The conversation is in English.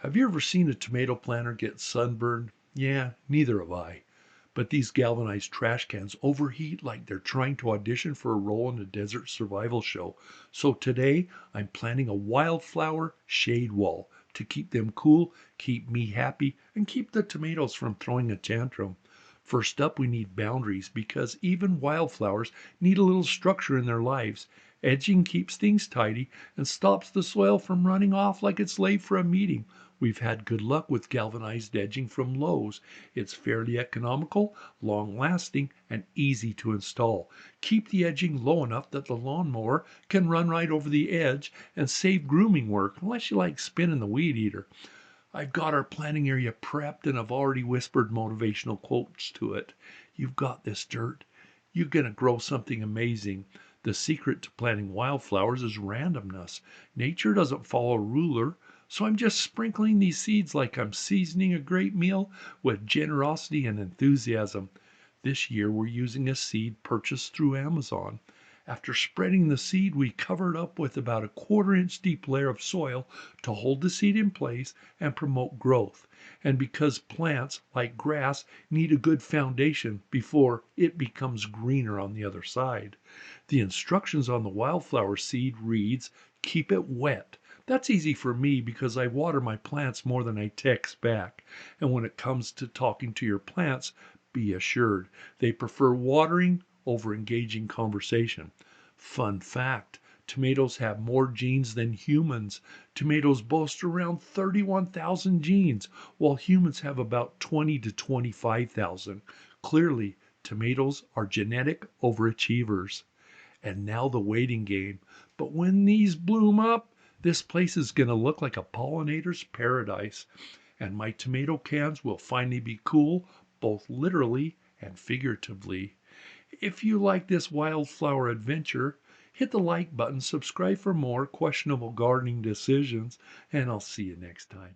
Have you ever seen a tomato planter get sunburned? Yeah, neither have I. But these galvanized trash cans overheat like they're trying to audition for a role in a desert survival show. So today I'm planting a wildflower shade wall to keep them cool, keep me happy, and keep the tomatoes from throwing a tantrum. First up, we need boundaries because even wildflowers need a little structure in their lives. Edging keeps things tidy and stops the soil from running off like it's late for a meeting. We've had good luck with galvanized edging from Lowe's. It's fairly economical, long lasting, and easy to install. Keep the edging low enough that the lawnmower can run right over the edge and save grooming work, unless you like spinning the weed eater. I've got our planting area prepped and I've already whispered motivational quotes to it. You've got this, dirt. You're going to grow something amazing. The secret to planting wildflowers is randomness. Nature doesn't follow a ruler, so I'm just sprinkling these seeds like I'm seasoning a great meal with generosity and enthusiasm. This year we're using a seed purchased through Amazon. After spreading the seed, we cover it up with about a quarter-inch deep layer of soil to hold the seed in place and promote growth. And because plants, like grass, need a good foundation before it becomes greener on the other side. The instructions on the wildflower seed reads, keep it wet. That's easy for me because I water my plants more than I text back. And when it comes to talking to your plants, be assured they prefer watering over engaging conversation. Fun fact, tomatoes have more genes than humans. Tomatoes boast around 31,000 genes, while humans have about 20 to 25,000. Clearly, tomatoes are genetic overachievers. And now the waiting game. But when these bloom up, this place is going to look like a pollinator's paradise. And my tomato cans will finally be cool, both literally and figuratively. If you like this wildflower adventure, hit the like button, subscribe for more questionable gardening decisions, and I'll see you next time.